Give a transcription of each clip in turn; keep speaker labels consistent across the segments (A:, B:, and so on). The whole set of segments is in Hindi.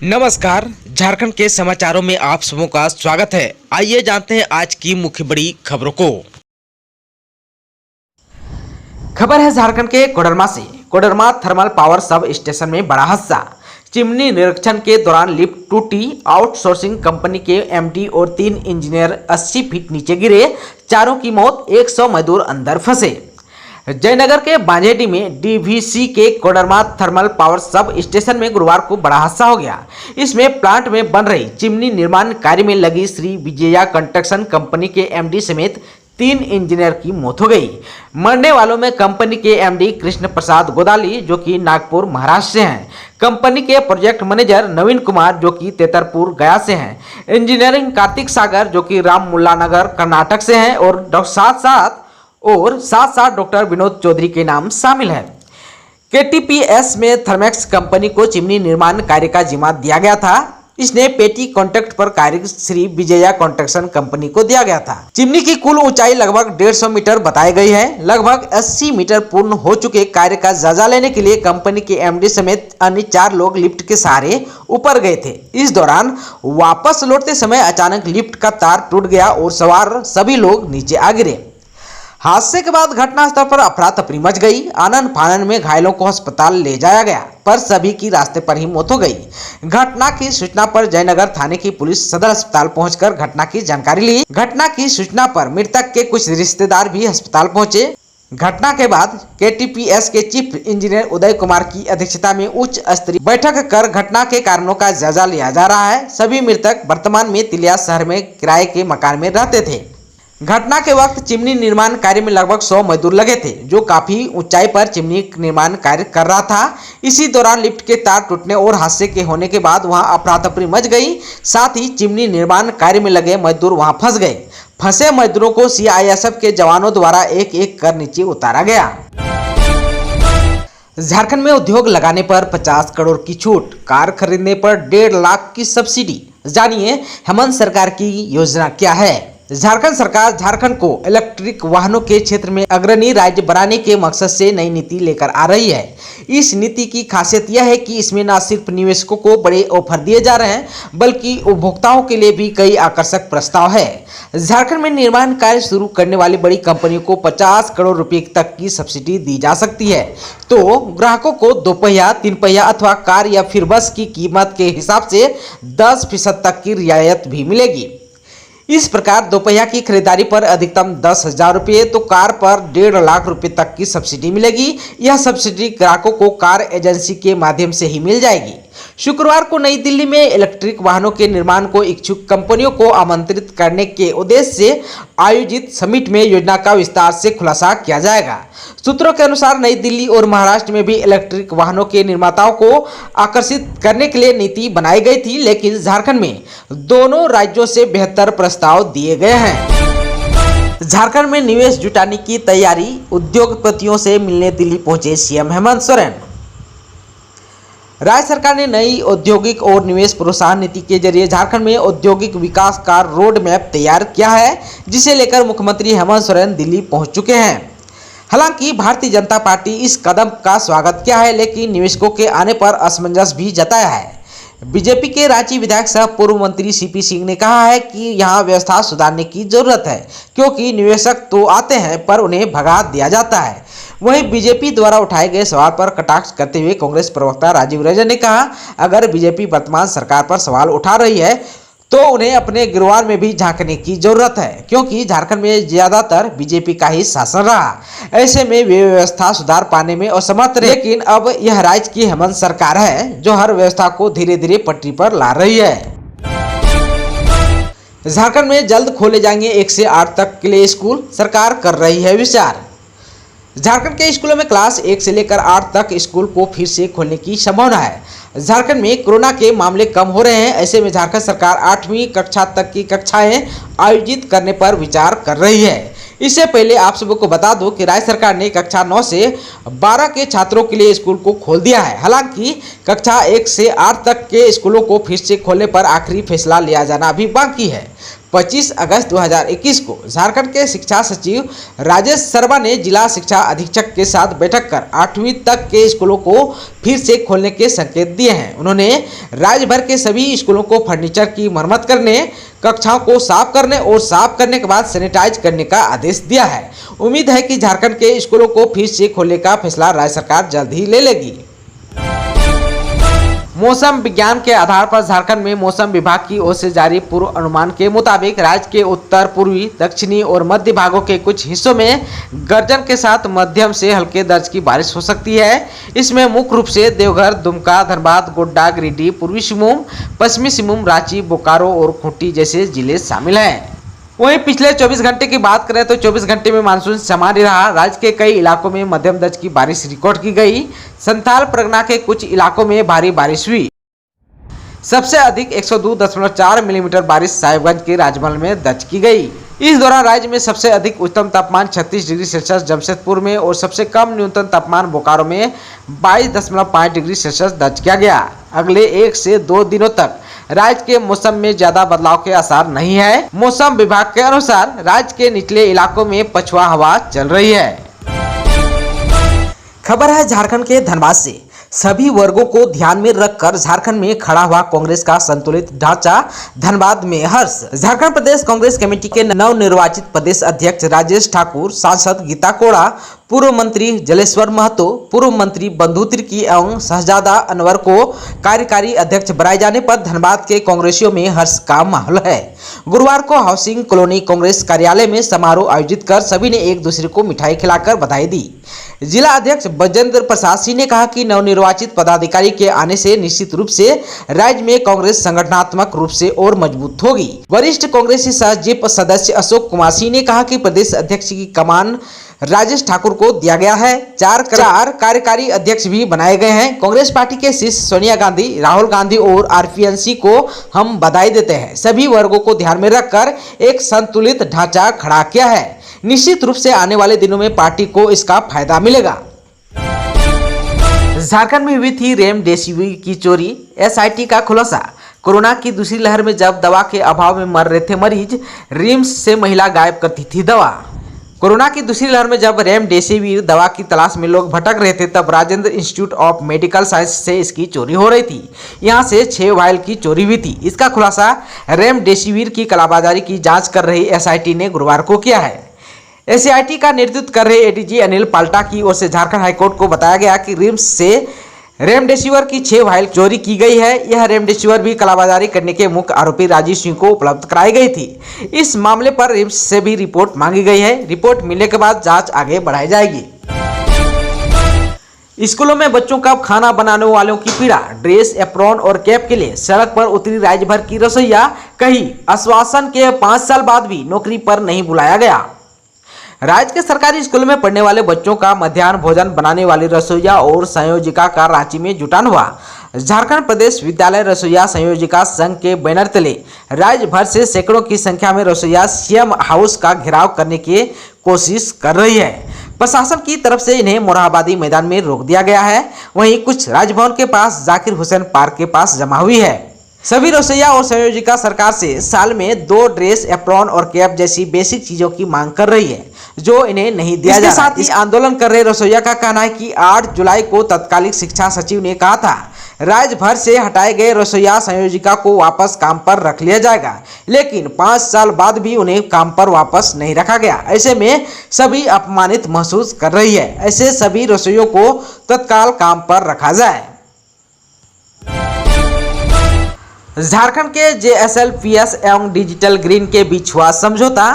A: नमस्कार, झारखंड के समाचारों में आप सबों का स्वागत है। आइए जानते हैं आज की मुख्य बड़ी खबरों को। खबर है झारखंड के कोडरमा से। Koderma thermal power sub station में बड़ा हादसा। चिमनी निरीक्षण के दौरान लिफ्ट टूटी। आउटसोर्सिंग कंपनी के एमडी और 3 इंजीनियर 80 फीट नीचे गिरे। चारों की मौत, 100 मजदूर अंदर फंसे। जयनगर के बांझेडी में डीवीसी के Koderma thermal power sub station में गुरुवार को बड़ा हादसा हो गया। इसमें प्लांट में बन रही चिमनी निर्माण कार्य में लगी श्री विजया कंस्ट्रक्शन कंपनी के एमडी समेत 3 इंजीनियर की मौत हो गई। मरने वालों में कंपनी के एमडी कृष्ण प्रसाद गोदाली जो कि नागपुर महाराष्ट्र से हैं, कंपनी के प्रोजेक्ट मैनेजर नवीन कुमार जो कि तेतरपुर गया से हैं, इंजीनियरिंग कार्तिक सागर जो कि राममुल्ला नगर कर्नाटक से हैं और साथ साथ डॉक्टर विनोद चौधरी के नाम शामिल है। केटीपीएस में थर्मेक्स कंपनी को चिमनी निर्माण कार्य का जिम्मा दिया गया था। इसने पेटी कॉन्ट्रैक्ट पर कार्य श्री विजया कंस्ट्रक्शन कंपनी को दिया गया था। चिमनी की कुल ऊंचाई लगभग 150 मीटर बताई गई है। लगभग 80 मीटर पूर्ण हो चुके कार्य का जायजा लेने के लिए कंपनी के एमडी समेत अन्य 4 लोग लिफ्ट के सहारे ऊपर गए थे। इस दौरान वापस लौटते समय अचानक लिफ्ट का तार टूट गया और सवार सभी लोग नीचे आ गिरे। हादसे के बाद घटनास्थल पर अफरा तफरी मच गई। आनन फानन में घायलों को अस्पताल ले जाया गया, पर सभी की रास्ते पर ही मौत हो गई। घटना की सूचना पर जयनगर थाने की पुलिस सदर अस्पताल पहुंचकर घटना की जानकारी ली। घटना की सूचना पर मृतक के कुछ रिश्तेदार भी अस्पताल पहुंचे। घटना के बाद केटीपीएस के चीफ इंजीनियर उदय कुमार की अध्यक्षता में उच्च स्तरीय बैठक कर घटना के कारणों का जायजा लिया जा रहा है। सभी मृतक वर्तमान में तिलिया शहर में किराए के मकान में रहते थे। घटना के वक्त चिमनी निर्माण कार्य में लगभग 100 मजदूर लगे थे, जो काफी ऊंचाई पर चिमनी निर्माण कार्य कर रहा था। इसी दौरान लिफ्ट के तार टूटने और हादसे के होने के बाद वहां अफरा तफरी मच गई। साथ ही चिमनी निर्माण कार्य में लगे मजदूर वहां फंस गए। फंसे मजदूरों को सीआईएसएफ के जवानों द्वारा एक एक कर नीचे उतारा गया। झारखंड में उद्योग लगाने पर 50 करोड़ की छूट, कार खरीदने पर 1.5 लाख की सब्सिडी। जानिए हेमंत सरकार की योजना क्या है। झारखंड सरकार झारखंड को इलेक्ट्रिक वाहनों के क्षेत्र में अग्रणी राज्य बनाने के मकसद से नई नीति लेकर आ रही है। इस नीति की खासियत यह है कि इसमें न सिर्फ निवेशकों को बड़े ऑफर दिए जा रहे हैं, बल्कि उपभोक्ताओं के लिए भी कई आकर्षक प्रस्ताव है। झारखंड में निर्माण कार्य शुरू करने वाली बड़ी कंपनियों को 50 करोड़ रुपए तक की सब्सिडी दी जा सकती है। तो ग्राहकों को 2 पहिया, 3 पहिया अथवा कार या फिर बस की कीमत के हिसाब से 10% तक की रियायत भी मिलेगी। इस प्रकार 2 पहिया की खरीदारी पर अधिकतम 10,000 रुपये तो कार पर 1.5 लाख रुपए तक की सब्सिडी मिलेगी। यह सब्सिडी ग्राहकों को कार एजेंसी के माध्यम से ही मिल जाएगी। शुक्रवार को नई दिल्ली में इलेक्ट्रिक वाहनों के निर्माण को इच्छुक कंपनियों को आमंत्रित करने के उद्देश्य से आयोजित समिट में योजना का विस्तार से खुलासा किया जाएगा। सूत्रों के अनुसार नई दिल्ली और महाराष्ट्र में भी इलेक्ट्रिक वाहनों के निर्माताओं को आकर्षित करने के लिए नीति बनाई गई थी, लेकिन झारखंड में दोनों राज्यों से बेहतर प्रस्ताव दिए गए हैं। झारखंड में निवेश जुटाने की तैयारी, उद्योगपतियों से मिलने दिल्ली पहुंचे सीएम हेमंत सोरेन। राज्य सरकार ने नई औद्योगिक और निवेश प्रोत्साहन नीति के जरिए झारखंड में औद्योगिक विकास का रोड मैप तैयार किया है, जिसे लेकर मुख्यमंत्री हेमंत सोरेन दिल्ली पहुंच चुके हैं। हालांकि भारतीय जनता पार्टी इस कदम का स्वागत किया है, लेकिन निवेशकों के आने पर असमंजस भी जताया है। बीजेपी के रांची विधायक सह पूर्व मंत्री सीपी सिंह ने कहा है कि यहां व्यवस्था सुधारने की जरूरत है, क्योंकि निवेशक तो आते हैं पर उन्हें भगा दिया जाता है। वहीं बीजेपी द्वारा उठाए गए सवाल पर कटाक्ष करते हुए कांग्रेस प्रवक्ता राजीव रंजन ने कहा, अगर बीजेपी वर्तमान सरकार पर सवाल उठा रही है तो उन्हें अपने गिरवार में भी झांकने की जरूरत है, क्योंकि झारखंड में ज्यादातर बीजेपी का ही शासन रहा। ऐसे में वे व्यवस्था सुधार पाने में असमर्थ रहे, लेकिन अब यह राज्य की हेमंत सरकार है जो हर व्यवस्था को धीरे धीरे पटरी पर ला रही है। झारखंड में जल्द खोले जाएंगे 1 से 8 तक के लिए स्कूल, सरकार कर रही है विचार। झारखंड के स्कूलों में क्लास 1 से लेकर 8 तक स्कूल को फिर से खोलने की संभावना है। झारखंड में कोरोना के मामले कम हो रहे हैं। ऐसे में झारखंड सरकार 8वीं कक्षा तक की कक्षाएं आयोजित करने पर विचार कर रही है। इससे पहले आप सबको को बता दूं कि राज्य सरकार ने कक्षा 9 से 12 के छात्रों के लिए स्कूल को खोल दिया है। हालांकि कक्षा 1 से 8 तक के स्कूलों को फिर से खोलने पर आखिरी फैसला लिया जाना अभी बाकी है। 25 अगस्त 2021 को झारखंड के शिक्षा सचिव राजेश शर्मा ने जिला शिक्षा अधीक्षक के साथ बैठक कर 8वीं तक के स्कूलों को फिर से खोलने के संकेत दिए हैं। उन्होंने राज्य भर के सभी स्कूलों को फर्नीचर की मरम्मत करने, कक्षाओं को साफ करने और साफ करने के बाद सैनिटाइज करने का आदेश दिया है। उम्मीद है कि झारखंड के स्कूलों को फिर से खोलने का फैसला राज्य सरकार जल्द ही ले लेगी। मौसम विज्ञान के आधार पर झारखंड में मौसम विभाग की ओर से जारी पूर्व अनुमान के मुताबिक राज्य के उत्तर पूर्वी, दक्षिणी और मध्य भागों के कुछ हिस्सों में गर्जन के साथ मध्यम से हल्के दर्ज की बारिश हो सकती है। इसमें मुख्य रूप से देवघर, दुमका, धनबाद, गोड्डा, गिरिडीह, पूर्वी सिंहभूम, पश्चिमी सिंहभूम, रांची, बोकारो और खूंटी जैसे जिले शामिल हैं। वहीं पिछले 24 घंटे की बात करें तो 24 घंटे में मानसून सामान्य रहा। राज्य के कई इलाकों में मध्यम दर्ज की बारिश रिकॉर्ड की गई। संथाल परगना के कुछ इलाकों में भारी बारिश हुई। सबसे अधिक 102.4 मिलीमीटर बारिश साहिबगंज के राजमहल में दर्ज की गई। इस दौरान राज्य में सबसे अधिक उच्चतम तापमान 36 डिग्री सेल्सियस जमशेदपुर में और सबसे कम न्यूनतम तापमान बोकारो में 22.5 डिग्री सेल्सियस दर्ज किया गया। अगले 1 से 2 दिनों तक राज्य के मौसम में ज्यादा बदलाव के आसार नहीं है। मौसम विभाग के अनुसार राज्य के निचले इलाकों में पछुआ हवा चल रही है। खबर है झारखंड के धनबाद से। सभी वर्गों को ध्यान में रखकर झारखंड में खड़ा हुआ कांग्रेस का संतुलित ढांचा, धनबाद में हर्ष। झारखंड प्रदेश कांग्रेस कमेटी के नवनिर्वाचित प्रदेश अध्यक्ष राजेश ठाकुर, सांसद गीता कोड़ा, पूर्व मंत्री जलेश्वर महतो, पूर्व मंत्री बंधु तिर्की एवं शहजादा अनवर को कार्यकारी अध्यक्ष बनाए जाने पर धनबाद के कांग्रेसियों में हर्ष का माहौल है। गुरुवार को हाउसिंग कॉलोनी कांग्रेस कार्यालय में समारोह आयोजित कर सभी ने एक दूसरे को मिठाई खिलाकर बधाई दी। जिला अध्यक्ष बजेंद्र प्रसाद सिंह ने कहा कि नवनिर्वाचित पदाधिकारी के आने से निश्चित रूप से राज्य में कांग्रेस संगठनात्मक रूप से और मजबूत होगी। वरिष्ठ कांग्रेसी सचिव सदस्य अशोक कुमार सिंह ने कहा कि प्रदेश अध्यक्ष की कमान राजेश ठाकुर को दिया गया है। चार कार्यकारी अध्यक्ष भी बनाए गए हैं। कांग्रेस पार्टी के शीर्ष सोनिया गांधी, राहुल गांधी और आरपीएनसी को हम बधाई देते हैं। सभी वर्गों को ध्यान में रखकर एक संतुलित ढांचा खड़ा किया है। निश्चित रूप से आने वाले दिनों में पार्टी को इसका फायदा मिलेगा। झारखंड में हुई थी रेमडेसिविर की चोरी, एसआईटी का खुलासा। कोरोना की दूसरी लहर में जब दवा के अभाव में मर रहे थे मरीज, रिम्स से महिला गायब करती थी दवा। कोरोना की दूसरी लहर में जब रेमडेसिविर दवा की तलाश में लोग भटक रहे थे, तब Rajendra institute of medical science से इसकी चोरी हो रही थी। यहां से 6 वायल की चोरी हुई थी। इसका खुलासा रेमडेसिविर की कालाबाजारी की जांच कर रही एसआईटी ने गुरुवार को किया है। एसआईटी का नेतृत्व कर रहे एडीजी अनिल पाल्टा की ओर से झारखंड हाईकोर्ट को बताया गया कि रिम्स से रेमडेसिविर की 6 वायल चोरी की गई है। यह रेमडेसिविर भी कालाबाजारी करने के मुख्य आरोपी राजीव सिंह को उपलब्ध कराई गई थी। इस मामले पर रिम्स से भी रिपोर्ट मांगी गई है। रिपोर्ट मिलने के बाद जांच आगे बढ़ाई जाएगी। स्कूलों में बच्चों का खाना बनाने वालों की पीड़ा, ड्रेस, एप्रॉन और कैप के लिए सड़क पर उतरी राज्य भर की रसोइया। कहीं आश्वासन के 5 साल बाद भी नौकरी पर नहीं बुलाया गया। राज्य के सरकारी स्कूल में पढ़ने वाले बच्चों का मध्याह्न भोजन बनाने वाली रसोइया और संयोजिका का रांची में जुटान हुआ। झारखंड प्रदेश विद्यालय रसोइया संयोजिका संघ के बैनर तले राज्य भर से सैकड़ों की संख्या में रसोइया सीएम हाउस का घेराव करने की कोशिश कर रही है। प्रशासन की तरफ से इन्हें मोरहाबादी मैदान में रोक दिया गया है। वहीं कुछ राजभवन के पास जाकिर हुसैन पार्क के पास जमा हुई है। सभी रसोइया और संयोजिका सरकार से साल में 2 ड्रेस, एप्रॉन और कैप जैसी बेसिक चीजों की मांग कर रही है, जो इन्हें नहीं दिया जा रहा। साथ ही आंदोलन कर रहे रसोइया का कहना है कि 8 जुलाई को तत्कालीन शिक्षा सचिव ने कहा था राज्य भर से हटाए गए रसोइया संयोजिका को वापस काम पर रख लिया जाएगा, लेकिन 5 साल बाद भी उन्हें काम पर वापस नहीं रखा गया। ऐसे में सभी अपमानित महसूस कर रही है। ऐसे सभी रसोइयों को तत्काल काम पर रखा जाए। झारखंड के जेएसएलपीएस एवं डिजिटल ग्रीन के बीच हुआ समझौता,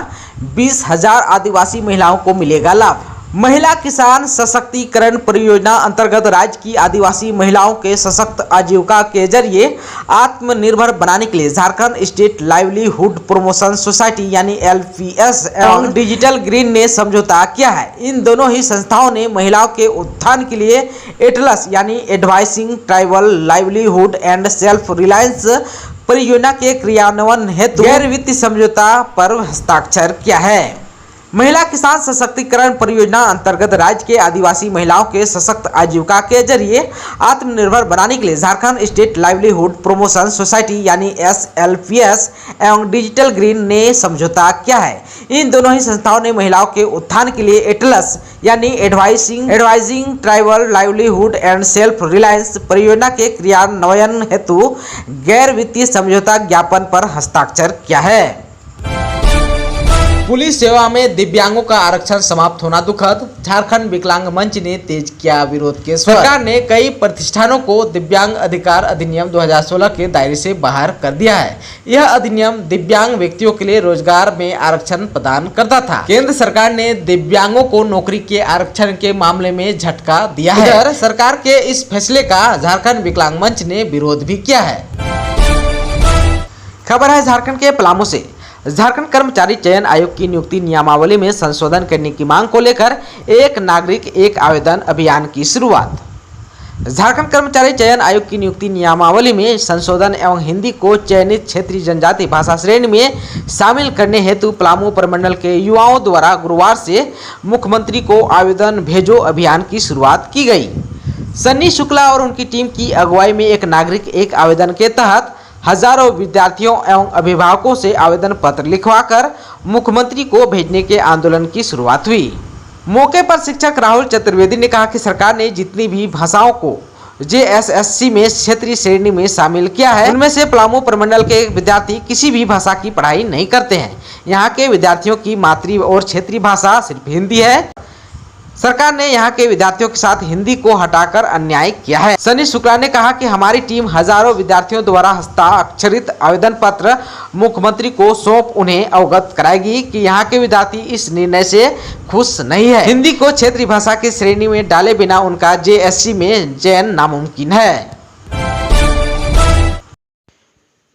A: 20,000 आदिवासी महिलाओं को मिलेगा लाभ। महिला किसान सशक्तिकरण परियोजना अंतर्गत राज्य की आदिवासी महिलाओं के सशक्त आजीविका के जरिए आत्मनिर्भर बनाने के लिए Jharkhand state livelihood promotion society यानी एलपीएस एवं डिजिटल ग्रीन ने समझौता किया है। इन दोनों ही संस्थाओं ने महिलाओं के उत्थान के लिए एटलस यानी advising tribal livelihood and self reliance परियोजना के क्रियान्वयन हेतु गैर वित्तीय समझौता पर हस्ताक्षर किया है। महिला किसान सशक्तिकरण परियोजना अंतर्गत राज्य के आदिवासी महिलाओं के सशक्त आजीविका के जरिए आत्मनिर्भर बनाने के लिए Jharkhand state livelihood promotion society यानी SLPS एवं डिजिटल ग्रीन ने समझौता किया है। इन दोनों ही संस्थाओं ने महिलाओं के उत्थान के लिए एटलस यानी advising tribal livelihood and self reliance परियोजना के क्रियान्वयन हेतु गैर वित्तीय समझौता ज्ञापन पर हस्ताक्षर किया है। पुलिस सेवा में दिव्यांगों का आरक्षण समाप्त होना दुखद, झारखंड विकलांग मंच ने तेज किया विरोध के स्वर। सरकार ने कई प्रतिष्ठानों को दिव्यांग अधिकार अधिनियम 2016 के दायरे से बाहर कर दिया है। यह अधिनियम दिव्यांग व्यक्तियों के लिए रोजगार में आरक्षण प्रदान करता था। केंद्र सरकार ने दिव्यांगों को नौकरी के आरक्षण के मामले में झटका दिया है। इधर सरकार के इस फैसले का झारखंड विकलांग मंच ने विरोध भी किया है। खबर है झारखंड के पलामू से। झारखंड कर्मचारी चयन आयोग की नियुक्ति नियमावली में संशोधन करने की मांग को लेकर एक नागरिक एक आवेदन अभियान की शुरुआत। झारखंड कर्मचारी चयन आयोग की नियुक्ति नियमावली में संशोधन एवं हिंदी को चयनित क्षेत्रीय जनजाति भाषा श्रेणी में शामिल करने हेतु पलामू प्रमंडल के युवाओं द्वारा गुरुवार से मुख्यमंत्री को आवेदन भेजो अभियान की शुरुआत की गई। सन्नी शुक्ला और उनकी टीम की अगुवाई में एक नागरिक एक आवेदन के तहत हजारों विद्यार्थियों एवं अभिभावकों से आवेदन पत्र लिखवाकर मुख्यमंत्री को भेजने के आंदोलन की शुरुआत हुई। मौके पर शिक्षक राहुल चतुर्वेदी ने कहा कि सरकार ने जितनी भी भाषाओं को JSSC में क्षेत्रीय श्रेणी में शामिल किया है, उनमें से पलामू प्रमंडल के विद्यार्थी किसी भी भाषा की पढ़ाई नहीं करते हैं। यहाँ के विद्यार्थियों की मातृ और क्षेत्रीय भाषा सिर्फ हिंदी है। सरकार ने यहाँ के विद्यार्थियों के साथ हिंदी को हटाकर अन्याय किया है। सनी शुक्ला ने कहा कि हमारी टीम हजारों विद्यार्थियों द्वारा हस्ताक्षरित आवेदन पत्र मुख्यमंत्री को सौंप उन्हें अवगत कराएगी कि यहाँ के विद्यार्थी इस निर्णय से खुश नहीं है। हिंदी को क्षेत्रीय भाषा की श्रेणी में डाले बिना उनका JSC में चयन नामुमकिन है।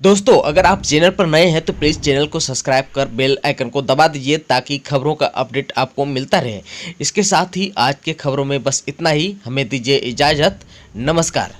B: दोस्तों, अगर आप चैनल पर नए हैं तो प्लीज़ चैनल को सब्सक्राइब कर बेल आइकन को दबा दीजिए ताकि खबरों का अपडेट आपको मिलता रहे। इसके साथ ही आज के खबरों में बस इतना ही। हमें दीजिए इजाज़त। नमस्कार।